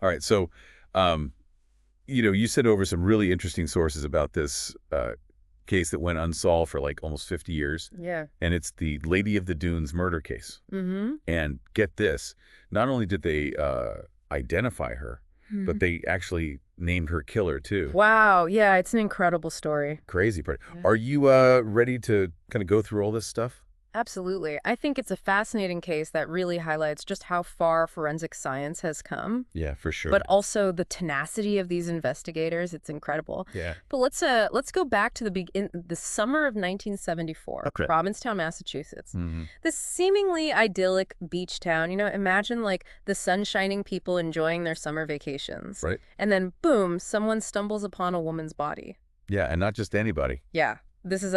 All right. So, um, you sent over some really interesting sources about this case that went unsolved for like almost 50 years. Yeah. And it's the Lady of the Dunes murder case. Mm-hmm. And get this, not only did they identify her, but they actually named her killer too. Wow. Yeah, it's an incredible story. Crazy part. Yeah. Are you ready to kind of go through all this stuff? Absolutely. I think it's a fascinating case that really highlights just how far forensic science has come, Yeah, for but sure. also the tenacity of these investigators. It's incredible. Yeah. But let's go back to the summer of 1974, Okay. Provincetown, Massachusetts. Hmm. This seemingly idyllic beach town. Imagine like the sun shining people enjoying their summer vacations. Right. And then boom, someone stumbles upon a woman's body. Yeah, and not just anybody. Yeah. This is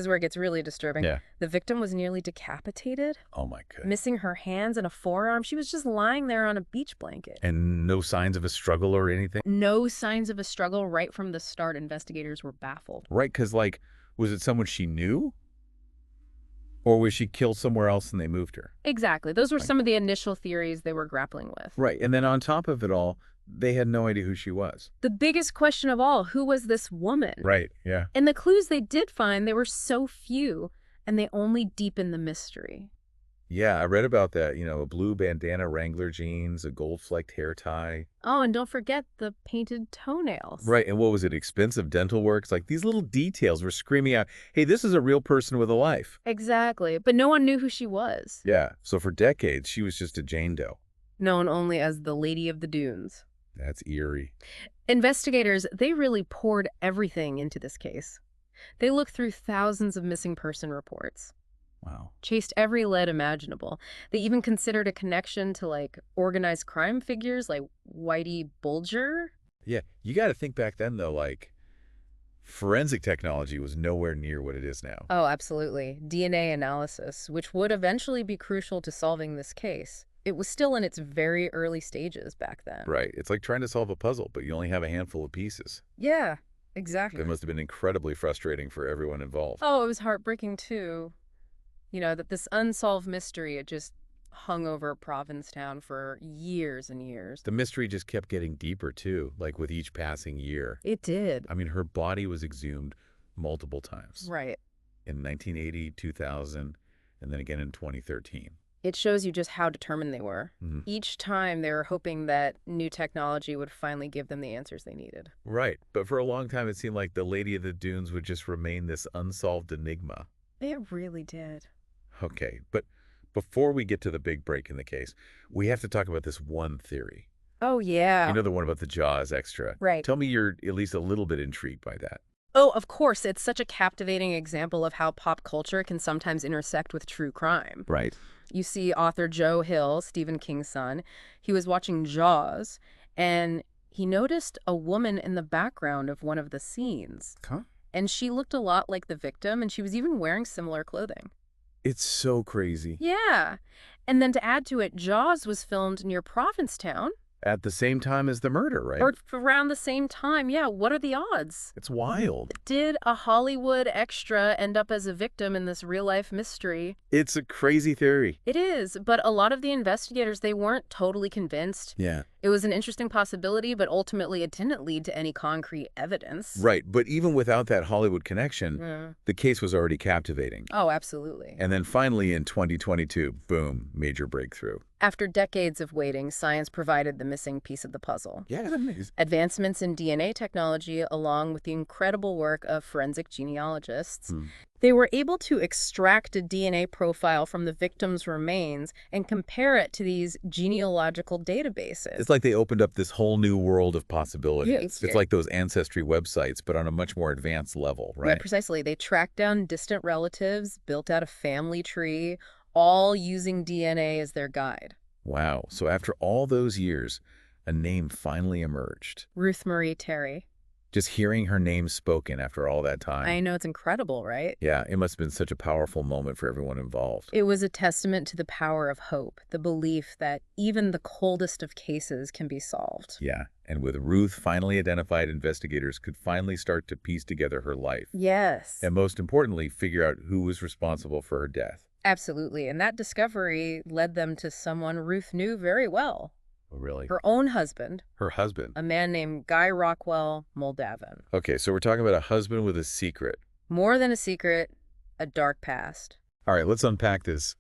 where it gets really disturbing. Yeah. The victim was nearly decapitated, Oh my goodness. missing her hands and a forearm. She was just lying there on a beach blanket. And no signs of a struggle or anything? No signs of a struggle right from the start. Investigators were baffled. Right, because, like, was it someone she knew? Or was she killed somewhere else and they moved her? Exactly. Those were Right. some of the initial theories they were grappling with. Right, and then on top of it all, they had no idea who she was. The biggest question of all, who was this woman? Right, yeah. And the clues they did find, they were so few, and they only deepened the mystery. Yeah, I read about that, a blue bandana Wrangler jeans, a gold-flecked hair tie. Oh, and don't forget the painted toenails. Right, and what was it, expensive dental work? It's like these little details were screaming out, hey, this is a real person with a life. Exactly. But no one knew who she was. Yeah, so for decades, she was just a Jane Doe. Known only as the Lady of the Dunes. That's eerie. Investigators, they really poured everything into this case. They looked through thousands of missing person reports, Wow. chased every lead imaginable. They even considered a connection to, like, organized crime figures like Whitey Bulger. Yeah, you got to think back then, though, like, forensic technology was nowhere near what it is now. Oh, absolutely. DNA analysis, which would eventually be crucial to solving this case. It was still in its very early stages back then. Right. It's like trying to solve a puzzle, but you only have a handful of pieces. Yeah, exactly. That must have been incredibly frustrating for everyone involved. Oh, it was heartbreaking too. That this unsolved mystery, it just hung over Provincetown for years and years. The mystery just kept getting deeper, too, like with each passing year. It did. I mean, her body was exhumed multiple times. Right. In 1980, 2000, and then again in 2013. It shows you just how determined they were. Mhm. Each time they were hoping that new technology would finally give them the answers they needed. Right. But for a long time, it seemed like the Lady of the Dunes would just remain this unsolved enigma. It really did. Okay, but before we get to the big break in the case, we have to talk about this one theory. Oh, yeah. The one about the Jaws extra. Right. Tell me you're at least a little bit intrigued by that. Oh, of course. It's such a captivating example of how pop culture can sometimes intersect with true crime. Right. You see author Joe Hill, Stephen King's son, he was watching Jaws, and he noticed a woman in the background of one of the scenes. Huh? And she looked a lot like the victim, and she was even wearing similar clothing. It's so crazy. Yeah. And then to add to it, Jaws was filmed near Provincetown. At the same time as the murder, right? Or around the same time. Yeah, what are the odds? It's wild. Did a Hollywood extra end up as a victim in this real-life mystery? It's a crazy theory. It is, but a lot of the investigators, they weren't totally convinced. Yeah. It was an interesting possibility, but ultimately it didn't lead to any concrete evidence. Right, but even without that Hollywood connection, Yeah. the case was already captivating. Oh, absolutely. And then finally in 2022, boom, major breakthrough. After decades of waiting, science provided the missing piece of the puzzle. Yeah, that's amazing. Advancements in DNA technology, along with the incredible work of forensic genealogists, they were able to extract a DNA profile from the victim's remains and compare it to these genealogical databases. It's like they opened up this whole new world of possibilities. Yes. It's like those ancestry websites, but on a much more advanced level, Yeah, right? precisely. They tracked down distant relatives, built out a family tree, all using DNA as their guide. Wow. So after all those years, a name finally emerged. Ruth Marie Terry. Just hearing her name spoken after all that time. I know, it's incredible, right? Yeah, it must have been such a powerful moment for everyone involved. It was a testament to the power of hope, the belief that even the coldest of cases can be solved. Yeah, and with Ruth finally identified, investigators could finally start to piece together her life. Yes. And most importantly, figure out who was responsible for her death. Absolutely. And that discovery led them to someone Ruth knew very well. Oh, really? Her own husband, Her husband. a man named Guy Rockwell Moldavan. Okay, so we're talking about a husband with a secret. More than a secret, a dark past. All right, let's unpack this.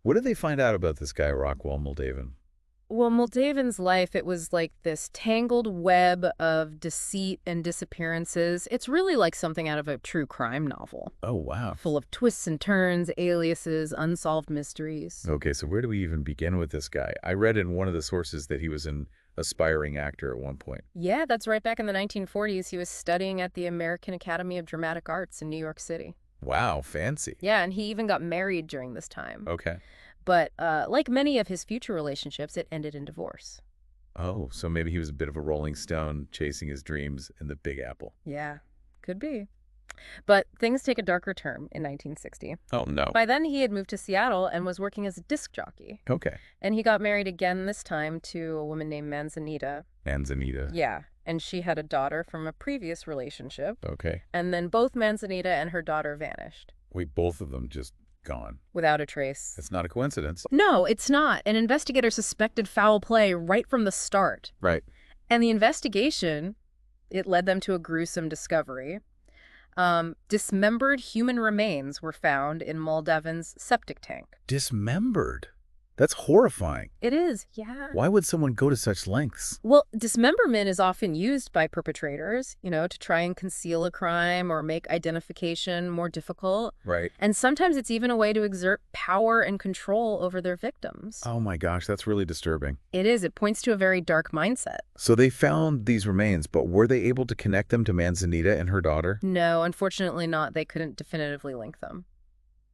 What did they find out about this guy, Rockwell Moldavan? Well, Moldavan's life, it was like this tangled web of deceit and disappearances. It's really like something out of a true crime novel, Oh, wow. full of twists and turns, aliases, unsolved mysteries. Okay, so where do we even begin with this guy? I read in one of the sources that he was an aspiring actor at one point. Yeah, that's right. Back in the 1940s, he was studying at the American Academy of Dramatic Arts in New York City. Wow, fancy. Yeah, and he even got married during this time. Okay. But like many of his future relationships, it ended in divorce. Oh, so maybe he was a bit of a rolling stone chasing his dreams in the Big Apple. Yeah, could be. But things take a darker turn in 1960. Oh, no. By then, he had moved to Seattle and was working as a disc jockey. Okay. And he got married again, this time to a woman named Manzanita. Manzanita. Yeah, and she had a daughter from a previous relationship. Okay. And then both Manzanita and her daughter vanished. Wait, both of them just gone. Without a trace. It's not a coincidence. No, it's not. An investigator suspected foul play right from the start. Right. And the investigation, it led them to a gruesome discovery. Dismembered human remains were found in Moldavan's septic tank. Dismembered. That's horrifying. It is, yeah. Why would someone go to such lengths? Well, dismemberment is often used by perpetrators, to try and conceal a crime or make identification more difficult. Right. And sometimes it's even a way to exert power and control over their victims. Oh my gosh, that's really disturbing. It is. It points to a very dark mindset. So they found these remains, but were they able to connect them to Manzanita and her daughter? No, unfortunately not. They couldn't definitively link them.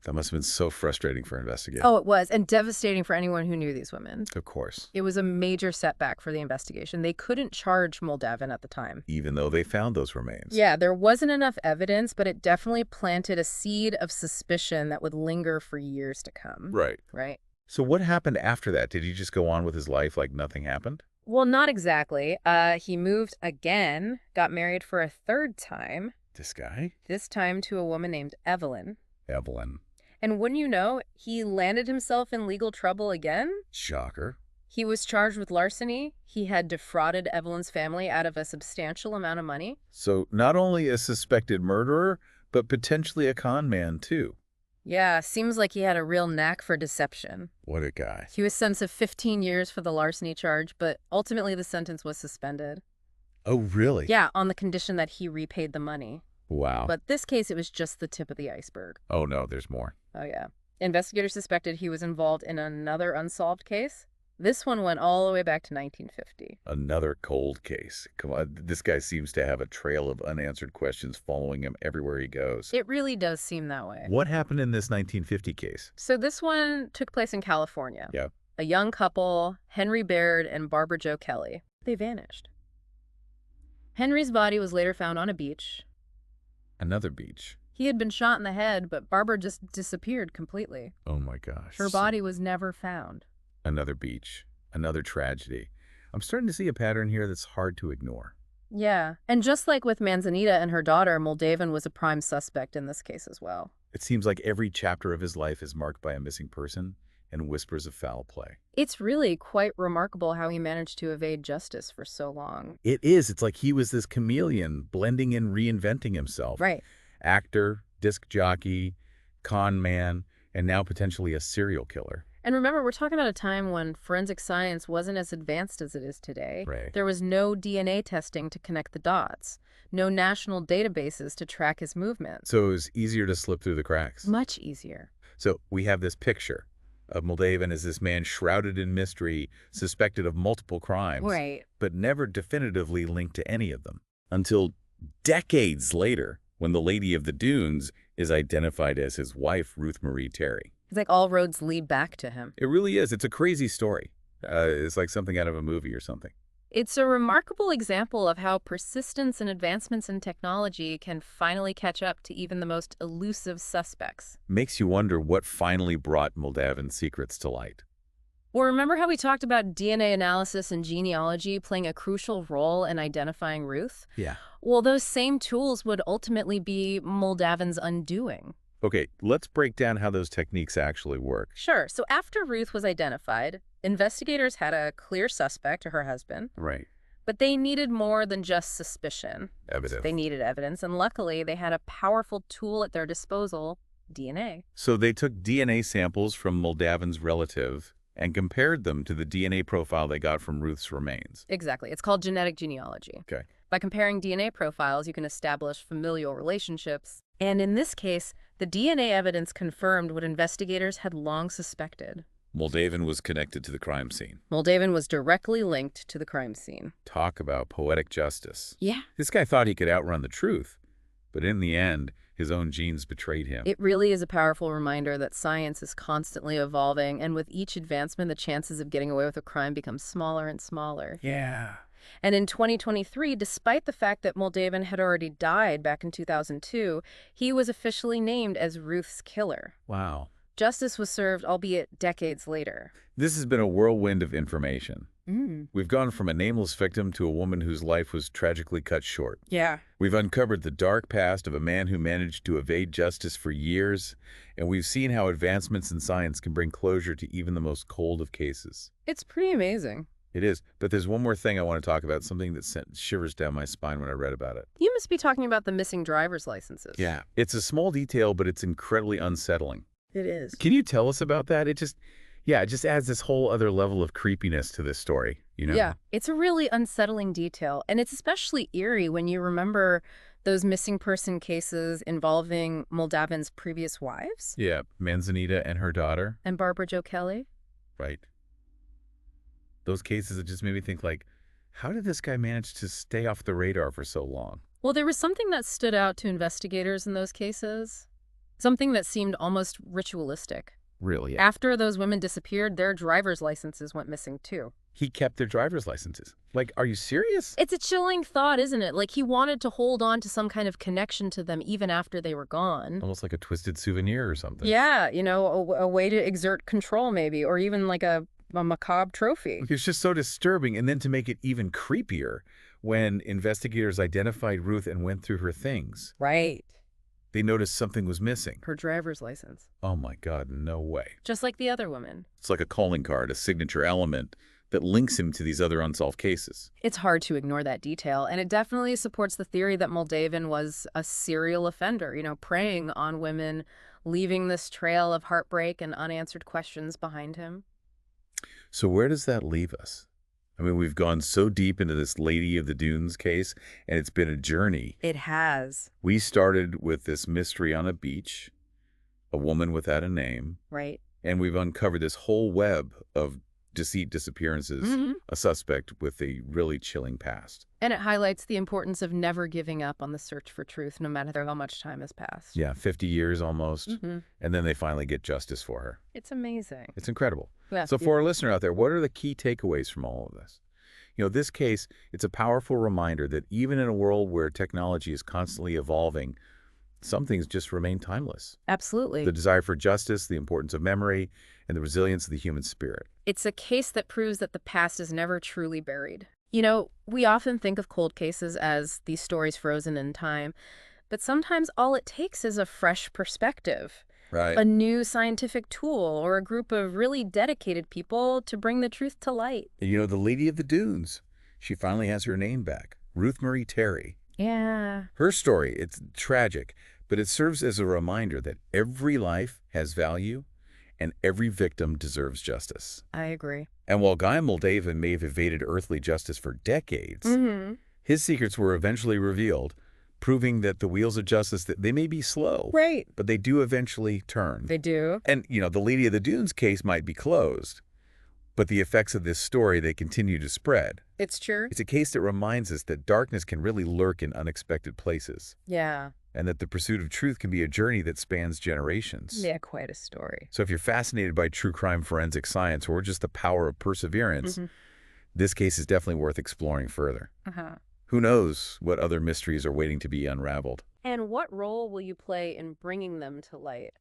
That must have been so frustrating for investigators. Oh, it was, and devastating for anyone who knew these women. Of course. It was a major setback for the investigation. They couldn't charge Moldavan at the time. Even though they found those remains. Yeah, there wasn't enough evidence, but it definitely planted a seed of suspicion that would linger for years to come. Right. Right. So what happened after that? Did he just go on with his life like nothing happened? Well, not exactly. He moved again, got married for a third time, This guy? this time to a woman named Evelyn. Evelyn. And wouldn't you know, he landed himself in legal trouble again? Shocker. He was charged with larceny. He had defrauded Evelyn's family out of a substantial amount of money. So not only a suspected murderer, but potentially a con man too. Yeah, seems like he had a real knack for deception. What a guy. He was sentenced to 15 years for the larceny charge, but ultimately the sentence was suspended. Oh, really? Yeah, on the condition that he repaid the money. Wow. But this case, it was just the tip of the iceberg. Oh, no, there's more. Oh, yeah. Investigators suspected he was involved in another unsolved case. This one went all the way back to 1950. Another cold case. Come on, this guy seems to have a trail of unanswered questions following him everywhere he goes. It really does seem that way. What happened in this 1950 case? So this one took place in California. Yeah. A young couple, Henry Baird and Barbara Jo Kelly, they vanished. Henry's body was later found on a beach. Another beach. He had been shot in the head, but Barbara just disappeared completely. Oh my gosh. Her body was never found. Another beach. Another tragedy. I'm starting to see a pattern here that's hard to ignore. Yeah. And just like with Manzanita and her daughter, Moldavan was a prime suspect in this case as well. It seems like every chapter of his life is marked by a missing person and whispers of foul play. It's really quite remarkable how he managed to evade justice for so long. It is. It's like he was this chameleon, blending and reinventing himself. Right. Actor, disc jockey, con man, and now potentially a serial killer. And remember, we're talking about a time when forensic science wasn't as advanced as it is today. Right. There was no DNA testing to connect the dots, no national databases to track his movements. So it was easier to slip through the cracks. Much easier. So we have this picture of Moldavan as this man shrouded in mystery, suspected of multiple crimes, Right. but never definitively linked to any of them. Until decades later, when the Lady of the Dunes is identified as his wife, Ruth Marie Terry. It's like all roads lead back to him. It really is. It's a crazy story. It's like something out of a movie or something. It's a remarkable example of how persistence and advancements in technology can finally catch up to even the most elusive suspects. Makes you wonder what finally brought Moldavan's secrets to light. Well, remember how we talked about DNA analysis and genealogy playing a crucial role in identifying Ruth? Yeah. Well, those same tools would ultimately be Moldavan's undoing. Okay, let's break down how those techniques actually work. Sure. So after Ruth was identified, investigators had a clear suspect, her husband, Right. but they needed more than just suspicion. Evidence. They needed evidence, and luckily they had a powerful tool at their disposal, DNA. So they took DNA samples from Moldavan's relative and compared them to the DNA profile they got from Ruth's remains. Exactly. It's called genetic genealogy. Okay. By comparing DNA profiles, you can establish familial relationships. And in this case, the DNA evidence confirmed what investigators had long suspected. Moldavan was connected to the crime scene. Moldavan was directly linked to the crime scene. Talk about poetic justice. Yeah. This guy thought he could outrun the truth, but in the end, his own genes betrayed him. It really is a powerful reminder that science is constantly evolving, and with each advancement, the chances of getting away with a crime become smaller and smaller. Yeah. And in 2023, despite the fact that Moldavan had already died back in 2002, he was officially named as Ruth's killer. Wow. Justice was served, albeit decades later. This has been a whirlwind of information. Mm. We've gone from a nameless victim to a woman whose life was tragically cut short. Yeah. We've uncovered the dark past of a man who managed to evade justice for years, and we've seen how advancements in science can bring closure to even the most cold of cases. It's pretty amazing. It is, but there's one more thing I want to talk about, something that sent shivers down my spine when I read about it. You must be talking about the missing driver's licenses. Yeah. It's a small detail, but it's incredibly unsettling. It is. Can you tell us about that? It just adds this whole other level of creepiness to this story, you know? Yeah, it's a really unsettling detail, and it's especially eerie when you remember those missing person cases involving Moldavan's previous wives. Yeah, Manzanita and her daughter. And Barbara Jo Kelly. Right. Those cases, it just made me think, like, how did this guy manage to stay off the radar for so long? Well, there was something that stood out to investigators in those cases. Something that seemed almost ritualistic. Really? After those women disappeared, their driver's licenses went missing too. He kept their driver's licenses. Like, are you serious? It's a chilling thought, isn't it? Like he wanted to hold on to some kind of connection to them even after they were gone. Almost like a twisted souvenir or something. Yeah, a way to exert control maybe, or even like a macabre trophy. It's just so disturbing. And then to make it even creepier, when investigators identified Ruth and went through her things, Right. they noticed something was missing. Her driver's license. Oh my God, no way. Just like the other woman. It's like a calling card, a signature element that links him to these other unsolved cases. It's hard to ignore that detail, and it definitely supports the theory that Moldavan was a serial offender, preying on women, leaving this trail of heartbreak and unanswered questions behind him. So where does that leave us? I mean, we've gone so deep into this Lady of the Dunes case, and it's been a journey. It has. We started with this mystery on a beach, a woman without a name, Right. and we've uncovered this whole web of deceit, disappearances, Mm-hmm. a suspect with a really chilling past. And it highlights the importance of never giving up on the search for truth, no matter how much time has passed. Yeah, 50 years almost, Mm-hmm. and then they finally get justice for her. It's amazing. It's incredible. Yeah. So for our listener out there, what are the key takeaways from all of this? This case, it's a powerful reminder that even in a world where technology is constantly evolving, some things just remain timeless. Absolutely. The desire for justice, the importance of memory, and the resilience of the human spirit. It's a case that proves that the past is never truly buried. We often think of cold cases as these stories frozen in time, but sometimes all it takes is a fresh perspective. Right. A new scientific tool, or a group of really dedicated people to bring the truth to light. And the Lady of the Dunes, she finally has her name back, Ruth Marie Terry. Yeah. Her story, it's tragic, but it serves as a reminder that every life has value and every victim deserves justice. I agree. And while Guy Moldavan may have evaded earthly justice for decades, Mm-hmm. his secrets were eventually revealed, proving that the wheels of justice, that they may be slow, Right. but they do eventually turn. They do. And, the Lady of the Dunes case might be closed, but the effects of this story, they continue to spread. It's true. It's a case that reminds us that darkness can really lurk in unexpected places, Yeah. and that the pursuit of truth can be a journey that spans generations. Yeah, quite a story. So if you're fascinated by true crime forensic science or just the power of perseverance, Mm-hmm. this case is definitely worth exploring further. Uh-huh. Who knows what other mysteries are waiting to be unraveled? And what role will you play in bringing them to light?